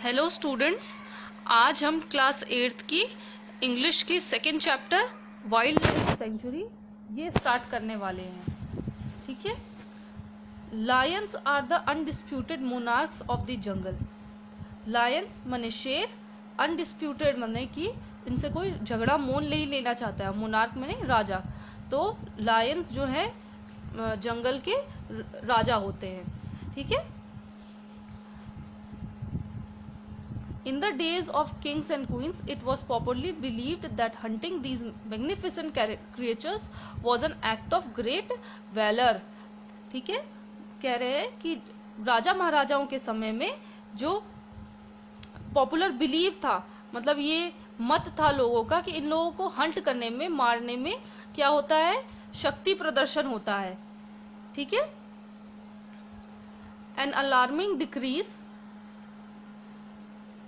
Hello students, आज हम class 8th की इंग्लिश की second chapter wildlife sanctuary ये स्टार्ट करने वाले हैं। ठीक है। Lions are the undisputed monarchs of the jungle. Lions माने शेर, अनडिस्प्यूटेड माने कि इनसे कोई झगड़ा मोल नहीं लेना चाहता है। मोनार्क माने राजा। तो लायंस जो है जंगल के राजा होते हैं। ठीक है। In the days of kings and queens, it was popularly believed that hunting these magnificent creatures was an act of great valor. ठीक है। कह रहे हैं कि राजा महाराजाओं के समय में जो पॉपुलर बिलीव था, मतलब ये मत था लोगों का कि इन लोगों को हंट करने में, मारने में क्या होता है, शक्ति प्रदर्शन होता है। ठीक है। An alarming decrease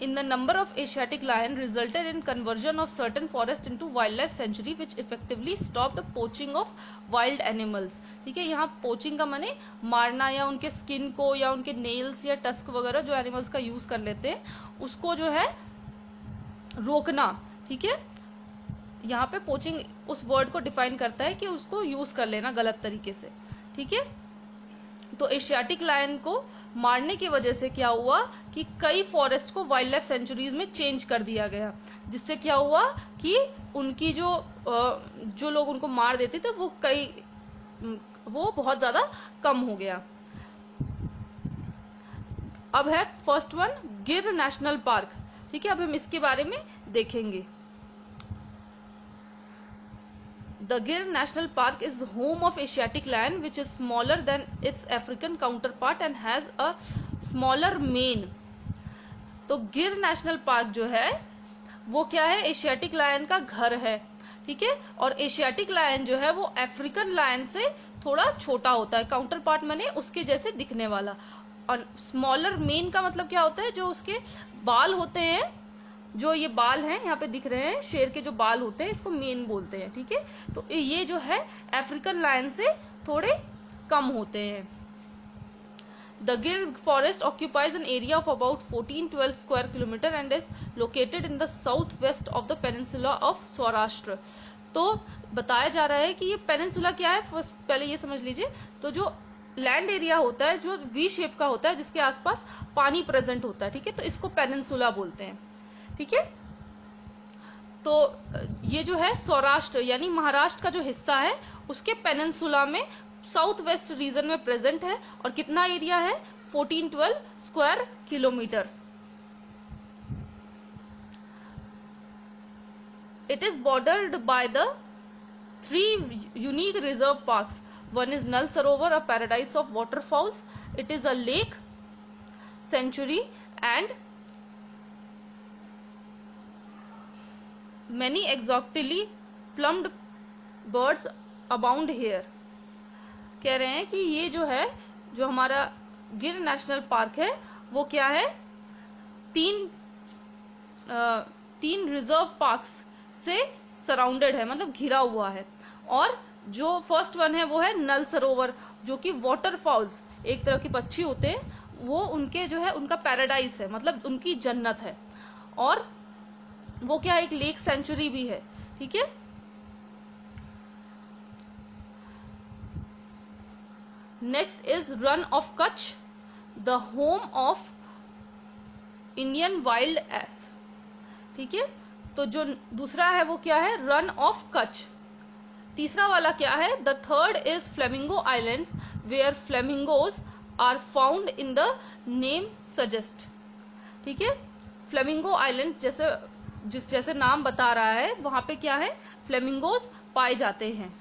in the number of Asiatic lion resulted in conversion of certain forests into wildlife sanctuary, which effectively stopped poaching of wild animals. ठीक है। यहाँ पोचिंग का माने मारना या उनके स्किन को या उनके नेल्स या टस्क वगैरह जो एनिमल्स का यूज कर लेते हैं उसको जो है रोकना। ठीक है। यहाँ पे पोचिंग उस वर्ड को डिफाइन करता है कि उसको यूज कर लेना गलत तरीके से। ठीक है। तो एशियाटिक लायन को मारने की वजह से क्या हुआ कि कई फॉरेस्ट को वाइल्ड लाइफ सेंचुरीज में चेंज कर दिया गया, जिससे क्या हुआ कि उनकी जो लोग उनको मार देते थे वो बहुत ज्यादा कम हो गया। अब है फर्स्ट वन, गिर नेशनल पार्क। ठीक है। अब हम इसके बारे में देखेंगे। The Gir National Park is the home of Asiatic lion, which is smaller than its African counterpart and has a smaller mane. तो गिर नेशनल पार्क जो है वो क्या है, एशियाटिक लायन का घर है। ठीक है। और एशियाटिक लायन जो है वो अफ्रीकन लायन से थोड़ा छोटा होता है। काउंटर पार्ट माने उसके जैसे दिखने वाला। और स्मॉलर मेन का मतलब क्या होता है, जो उसके बाल होते हैं, जो ये बाल हैं यहाँ पे दिख रहे हैं, शेर के जो बाल होते हैं इसको मेन बोलते हैं। ठीक है। तो ये जो है अफ्रीकन लायन से थोड़े कम होते हैं। The Gir forest occupies an area of about 14-12 square kilometer and is located in the southwest of the peninsula of Saurashtra. तो बताया जा रहा है कि ये पेनिनसुला क्या है, पहले ये समझ लीजिए। तो जो लैंड एरिया होता है जो वी शेप का होता है, जिसके आसपास पानी प्रेजेंट होता है, ठीक है, तो इसको पेनिनसुला बोलते हैं। ठीक है। तो ये जो है सौराष्ट्र यानी महाराष्ट्र का जो हिस्सा है उसके पेनिनसुला में साउथ वेस्ट रीजन में प्रेजेंट है। और कितना एरिया है, 14-12 square kilometre. It is bordered by the 3 unique reserve parks. One is Nal Sarovar, a paradise of waterfalls. It is a lake sanctuary and many exotically plumed birds abound here. कह रहे हैं कि ये जो है, जो हमारा गिर नेशनल पार्क है वो क्या है, तीन रिजर्व पार्क्स से सराउंडेड है, मतलब घिरा हुआ है। और जो फर्स्ट वन है वो है नल सरोवर, जो कि वाटरफॉल्स, एक तरह के पक्षी होते हैं, वो उनके जो है उनका पैराडाइज है, मतलब उनकी जन्नत है। और वो क्या, एक लेक सेंचुरी भी है। ठीक है। Next is run of Kutch, the home of Indian wild ass. ठीक है। तो जो दूसरा है वो क्या है, रन ऑफ कच्छ। तीसरा वाला क्या है, the third is flamingo islands where flamingos are found in the name suggest. ठीक है। फ्लेमिंगो आइलैंड जैसे नाम बता रहा है, वहां पे क्या है, फ्लेमिंगोज पाए जाते हैं।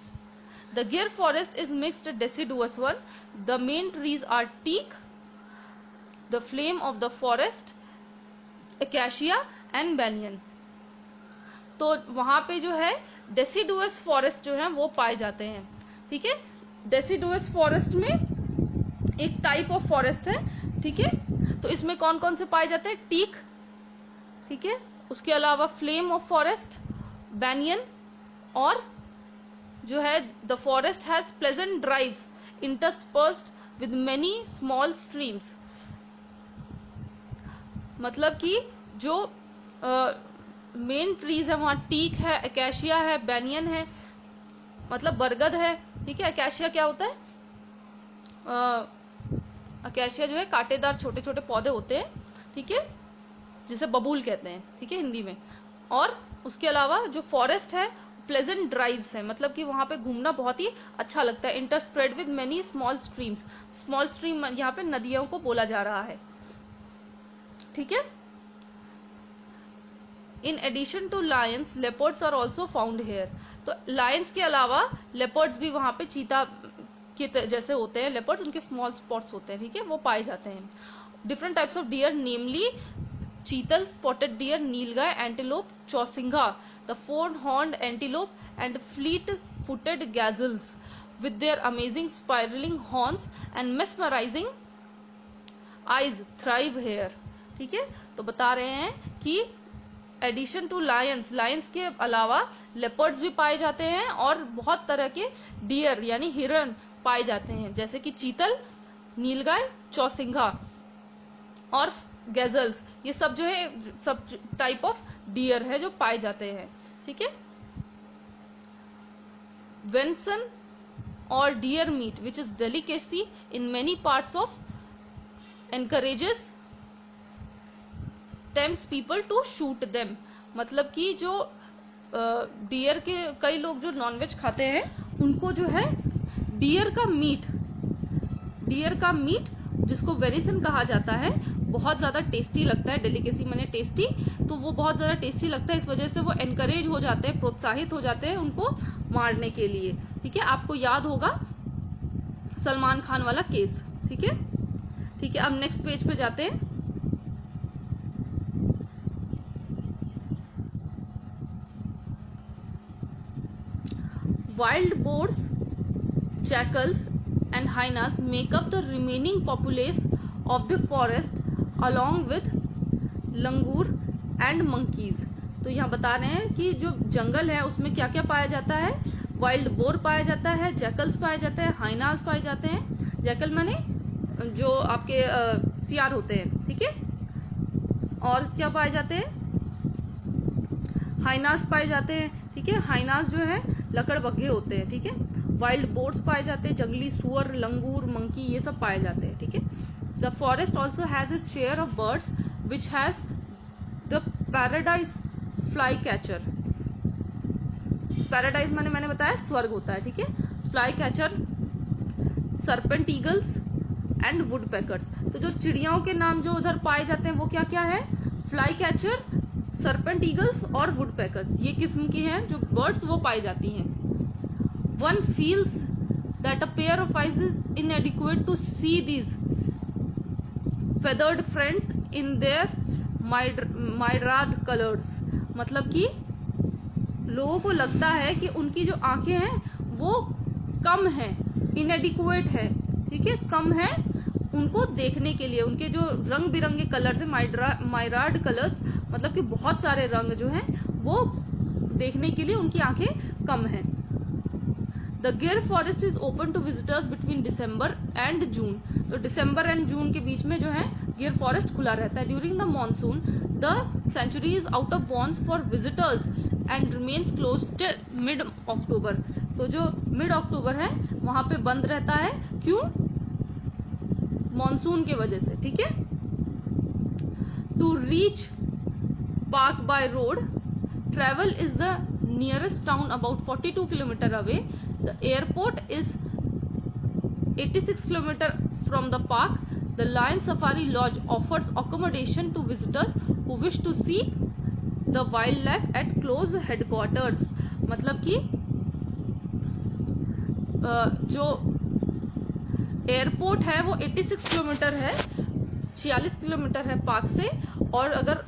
The Gir forest is mixed deciduous one. The main trees are teak, the flame of the forest, acacia and banyan. तो वहां पे जो है डेसिडुअस फॉरेस्ट जो है वो पाए जाते हैं। ठीक है। डेसिडुअस फॉरेस्ट में एक टाइप ऑफ फॉरेस्ट है। ठीक है। तो इसमें कौन कौन से पाए जाते हैं, टीक, ठीक है, उसके अलावा फ्लेम ऑफ फॉरेस्ट, बैनियन, और जो है the forest has pleasant drives interspersed with many small streams. मतलब कि जो मेन ट्रीज है वहां टीक है, अकेशिया है, बैनियन है, मतलब बरगद है, ठीक है। अकेशिया क्या होता है? अकेशिया जो है कांटेदार छोटे छोटे पौधे होते हैं, ठीक है, जिसे बबूल कहते हैं, ठीक है, हिंदी में। और उसके अलावा जो फॉरेस्ट है प्लेजेंट ड्राइव्स है, मतलब कि वहां पे घूमना बहुत ही अच्छा लगता है। Interspread with many small streams, small stream यहाँ पे नदियों को बोला जा रहा है, ठीक है। In addition to lions leopards are also found here. तो लायंस के अलावा लेपर्ड्स भी वहां पे चीता के जैसे होते हैं लेपर्ड्स, उनके स्मॉल स्पॉट्स होते हैं, ठीक है, वो पाए जाते हैं। Different types of deer namely chital, spotted deer, nilgai, antelope, chausingha, the four horned antelope and fleet footed gazelles with their amazing spiraling horns and mesmerizing eyes thrive here, ठीक है। तो बता रहे हैं कि एडिशन टू लायंस, लायंस के अलावा लेपर्ड्स भी पाए जाते हैं और बहुत तरह के डियर यानी हिरन पाए जाते हैं, जैसे कि चीतल, नीलगाय, चौसिंघा और गैजल्स। ये सब जो है सब टाइप ऑफ डियर है जो पाए जाते हैं, ठीक है। Benson or deer meat which is delicacy in many parts of encourages tempts people to shoot them। मतलब कि जो डियर के कई लोग जो नॉनवेज खाते हैं उनको जो है डियर का मीट जिसको वेनिसन कहा जाता है बहुत ज्यादा टेस्टी लगता है। डेलिकेसी माने टेस्टी, तो वो बहुत ज्यादा टेस्टी लगता है, इस वजह से वो एनकरेज हो जाते हैं, प्रोत्साहित हो जाते हैं उनको मारने के लिए, ठीक है। आपको याद होगा सलमान खान वाला केस, ठीक है, ठीक है। अब नेक्स्ट पेज पे जाते हैं। Wild boars, jackals and hyenas make up the remaining populace of the forest along with langur and monkeys. तो यहाँ बता रहे हैं कि जो जंगल है उसमें क्या क्या पाया जाता है। वाइल्ड बोर पाया जाता है, जैकल्स पाए जाते हैं, हाइनास पाए जाते हैं। जैकल माने जो आपके सियार होते हैं, ठीक है। और क्या पाए जाते हैं? हाइनास पाए जाते हैं, ठीक है। हाइनास जो है लकड़बग्घे होते हैं, ठीक है। वाइल्ड बोर्स पाए जाते हैं, जंगली सुअर, लंगूर, मंकी, ये सब पाए जाते हैं, ठीक है। The forest also has its share of birds which has the paradise fly catcher. Paradise मैंने बताया स्वर्ग होता है, ठीक है। Fly catcher, serpent eagles and would packers. तो जो चिड़ियाओं के नाम जो उधर पाए जाते हैं वो क्या क्या है? फ्लाई कैचर, सरपेंट ईगल्स और वुड पैकर्स, ये किस्म की हैं जो बर्ड्स वो पाई जाती हैं। One feels that a pair of eyes is inadequate to see these feathered friends in their myriad colours. मतलब कि लोगों को लगता है कि उनकी जो आंखें हैं वो कम है, इनएडिक्वेट है, ठीक है, कम है उनको देखने के लिए। उनके जो रंग बिरंगे कलर्स है, माइराड कलर्स, मतलब कि बहुत सारे रंग जो हैं वो देखने के लिए उनकी आंखें कम हैं। The Gir forest is open to visitors between December and June. तो दिसंबर एंड जून के बीच में जो है गिर फॉरेस्ट खुला रहता है। During the monsoon the sanctuary is out of bounds for visitors and remains close till mid October. तो जो मिड अक्टूबर है वहां पे बंद रहता है, क्यों? मॉनसून की वजह से, ठीक है। To reach park by road travel is the nearest town about 42 kilometre away. The airport is 86 kilometre from the park. The lion safari lodge offers accommodation to visitors who wish to see the wildlife at close headquarters. मतलब कि जो airport है वो 86 kilometre है, 46 kilometre है park से। और अगर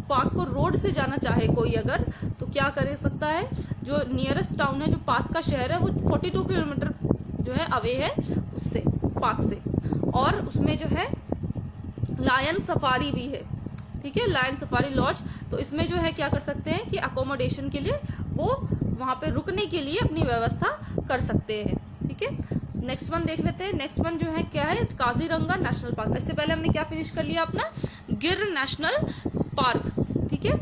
पार्क को रोड से जाना चाहे कोई अगर, तो क्या कर सकता है? जो नियरेस्ट टाउन है, जो पास का शहर है, वो 42 किलोमीटर जो है अवे है उससे, पार्क से। और उसमें जो है लायन सफारी भी है, ठीक है, लायन सफारी लॉज। तो इसमें जो है क्या कर सकते हैं कि अकोमोडेशन के लिए वो वहां पे रुकने के लिए अपनी व्यवस्था कर सकते हैं, ठीक है। नेक्स्ट वन देख लेते हैं। नेक्स्ट वन जो है क्या है? Kaziranga national park. इससे पहले हमने क्या फिनिश कर लिया अपना? गिर नेशनल पार्क, ठीक है।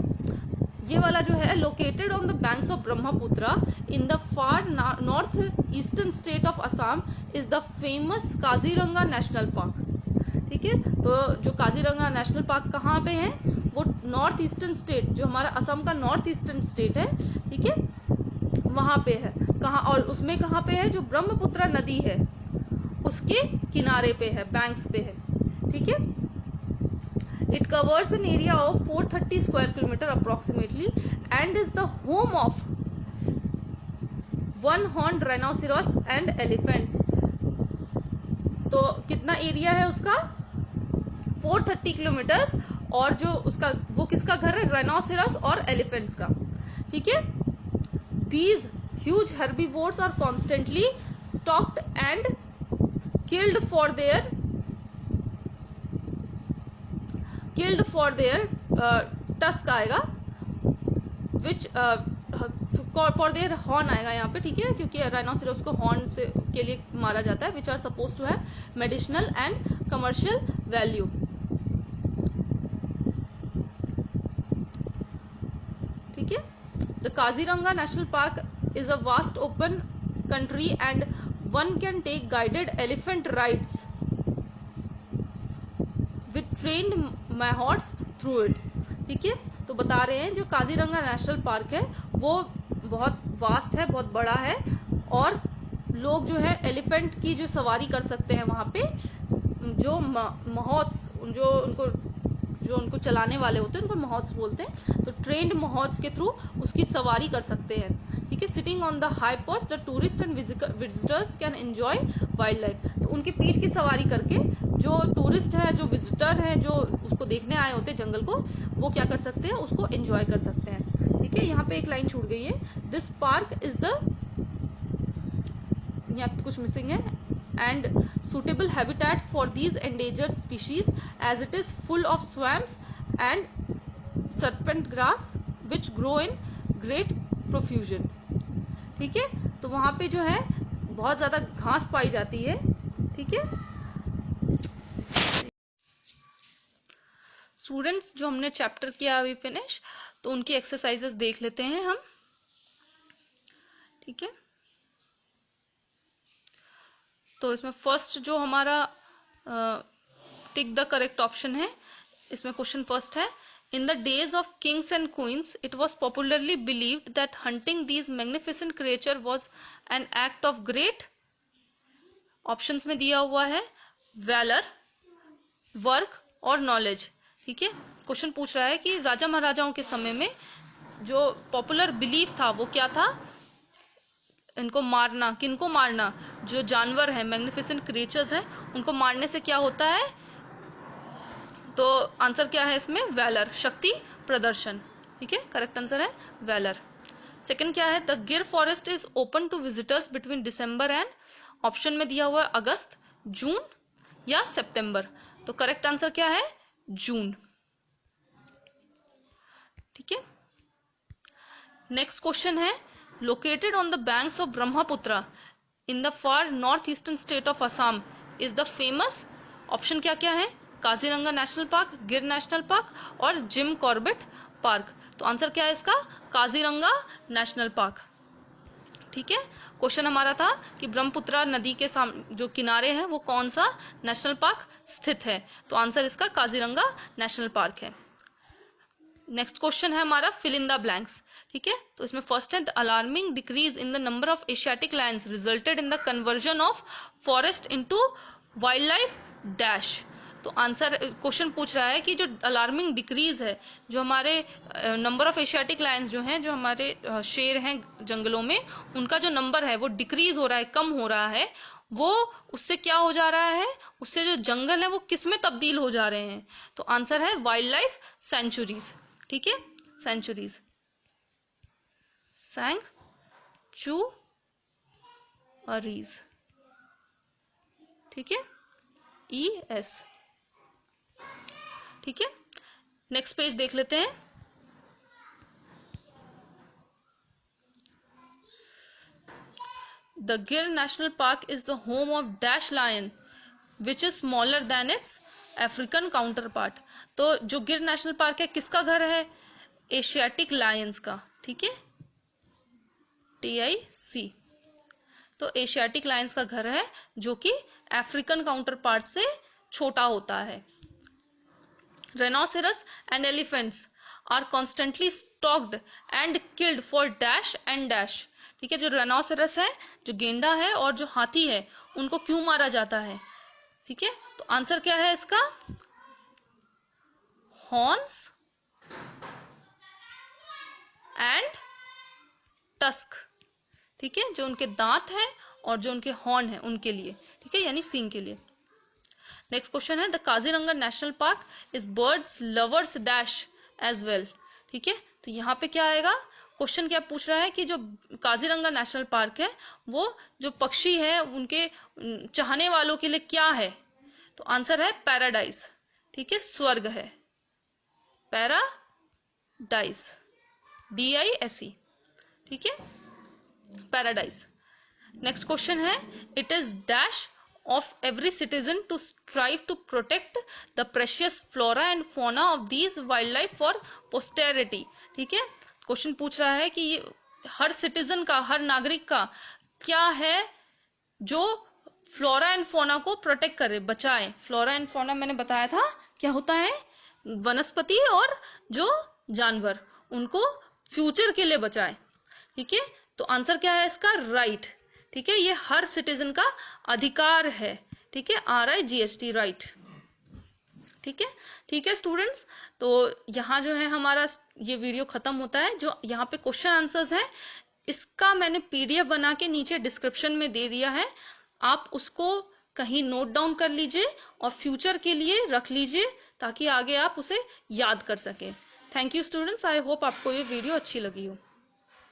ये वाला जो है located on the banks of Brahmaputra in the far north eastern state of Assam is the famous Kaziranga national park, ठीक है। तो जो काजीरंगा नेशनल पार्क कहाँ पे है, वो नॉर्थ ईस्टर्न स्टेट, जो हमारा असम का नॉर्थ ईस्टर्न स्टेट है, ठीक है, वहां पे है। कहाँ, और उसमें कहाँ पे है, जो ब्रह्मपुत्र नदी है उसके किनारे पे है, बैंक्स पे है, ठीक है। It covers an area of 430 square kilometer approximately and is the home of one-horned rhinoceros and elephants. तो कितना एरिया है उसका, 430 किलोमीटर्स, और जो उसका वो किसका घर है, राइनोसेरस और एलिफेंट्स का, ठीक है। These huge herbivores are constantly stalked and killed for their tusk आएगा, which for their horn आएगा यहाँ पे, ठीक है, क्योंकि राइनोसेरस को हॉर्न से के लिए मारा जाता है, which are supposed to have medicinal and commercial value, ठीक है। The Kaziranga National Park is a vast open country and one can take guided elephant rides with trained mahots through it, ठीक है। तो बता रहे हैं जो काजीरंगा नेशनल पार्क है वो बहुत वास्ट है, बहुत बड़ा है, और लोग जो है एलिफेंट की जो सवारी कर सकते हैं वहां पे, जो महोत्स, जो उनको चलाने वाले होते हैं उनको महोत्स बोलते हैं, तो ट्रेंड महोत्स के थ्रू उसकी सवारी कर सकते हैं, ठीक है। Sitting on the high perch the tourist and visitors can enjoy wild life. तो उनकी पीठ की सवारी करके जो टूरिस्ट है, जो विजिटर है, जो उसको देखने आए होते हैं जंगल को, वो क्या कर सकते हैं, उसको एंजॉय कर सकते हैं, ठीक है। यहाँ पे एक लाइन छूट गई है, दिस पार्क इज द, यहाँ कुछ मिसिंग है, and suitable habitat for these endangered species as it is full of swamps and serpent grass which grow in great profusion, ठीक है। तो वहां पे जो है बहुत ज्यादा घास पाई जाती है, ठीक है। स्टूडेंट्स, जो हमने चैप्टर किया अभी फिनिश, तो उनकी एक्सरसाइजेस देख लेते हैं हम, ठीक है। तो इसमें फर्स्ट जो हमारा टिक द करेक्ट ऑप्शन है, इसमें क्वेश्चन फर्स्ट है, in the days of Kings and queen's it was popularly believed that hunting these magnificent creature was an act of great, options में दिया हुआ है वैलर, वर्क और नॉलेज, ठीक है। क्वेश्चन पूछ रहा है कि राजा महाराजाओं के समय में जो पॉपुलर बिलीव था वो क्या था, इनको मारना, किनको मारना, जो जानवर है, मैग्निफिसेंट क्रिएचर्स है, उनको मारने से क्या होता है, तो आंसर क्या है इसमें, वैलर, शक्ति प्रदर्शन, ठीक है, करेक्ट आंसर है वैलर। सेकंड क्या है, the Gir forest is open to visitors between December and, option में दिया हुआ है अगस्त, जून या सितंबर, तो करेक्ट आंसर क्या है, जून, ठीक है। नेक्स्ट क्वेश्चन है, located on the banks of Brahmaputra in the far northeastern state of Assam is the famous, option क्या क्या है, काजीरंगा नेशनल पार्क, गिर नेशनल पार्क और जिम कॉर्बेट पार्क, तो आंसर क्या है इसका, काजीरंगा नेशनल पार्क, ठीक है। क्वेश्चन हमारा था कि ब्रह्मपुत्र नदी के जो किनारे हैं वो कौन सा नेशनल पार्क स्थित है, तो आंसर इसका काजीरंगा नेशनल पार्क है। नेक्स्ट क्वेश्चन है हमारा फिल इन द ब्लैंक्स, ठीक है। तो इसमें फर्स्ट है, the alarming decrease in the number of Asiatic Lions resulted in the conversion of forest into wild life dash, तो आंसर, क्वेश्चन पूछ रहा है कि जो अलार्मिंग डिक्रीज है, जो हमारे नंबर ऑफ एशियाटिक लायंस जो हैं, जो हमारे शेर हैं जंगलों में, उनका जो नंबर है वो डिक्रीज हो रहा है, कम हो रहा है, वो उससे क्या हो जा रहा है, उससे जो जंगल है वो किस में तब्दील हो जा रहे हैं, तो आंसर है वाइल्ड लाइफ सेंचुरीज, ठीक है, सेंचुरीज, सैंक्चुअरीज, ठीक है, ES, ठीक है। नेक्स्ट पेज देख लेते हैं, the Gir national park is the home of dash lion which is smaller than its African counterpart. तो जो गिर नेशनल पार्क है किसका घर है? एशियाटिक लायंस का, ठीक है, TIC। तो एशियाटिक लायंस का घर है जो कि अफ्रीकन काउंटर पार्ट से छोटा होता है। Rhinoceros and elephants are constantly stalked and killed for dash and dash। ठीक है, जो rhinoceros है, जो गेंडा है और जो हाथी है, उनको क्यों मारा जाता है? ठीक है, तो आंसर क्या है इसका? Horns and tusk. ठीक है, जो उनके दांत हैं और जो उनके हॉर्न है उनके लिए, ठीक है, यानी सींग के लिए। नेक्स्ट क्वेश्चन है the Kaziranga national park is birds lovers dash as well. ठीक है, तो यहाँ पे क्या आएगा? क्वेश्चन क्या पूछ रहा है कि जो काजीरंगा नेशनल पार्क है वो जो पक्षी है उनके चाहने वालों के लिए क्या है? तो आंसर है पैराडाइज। ठीक है, स्वर्ग है, पैराडाइज, DISE। ठीक है, पैराडाइज। नेक्स्ट क्वेश्चन है it is dash of every citizen to strive to protect the precious flora and fauna of these wildlife for posterity। ठीक है, क्वेश्चन पूछ रहा है कि ये हर सिटीजन का, हर नागरिक का क्या है जो फ्लोरा एंड फोना को प्रोटेक्ट करे, बचाए। फ्लोरा एंड फोना मैंने बताया था क्या होता है? वनस्पति और जो जानवर, उनको फ्यूचर के लिए बचाए। ठीक है, तो आंसर क्या है इसका? राइट। ठीक है, ये हर सिटीजन का अधिकार है। ठीक है, RIGHT, राइट। ठीक है स्टूडेंट्स, तो यहाँ जो है हमारा ये वीडियो खत्म होता है। जो यहाँ पे क्वेश्चन आंसर्स है इसका मैंने PDF बना के नीचे डिस्क्रिप्शन में दे दिया है, आप उसको कहीं नोट डाउन कर लीजिए और फ्यूचर के लिए रख लीजिए ताकि आगे आप उसे याद कर सकें। Thank you students, I hope आपको ये वीडियो अच्छी लगी हो।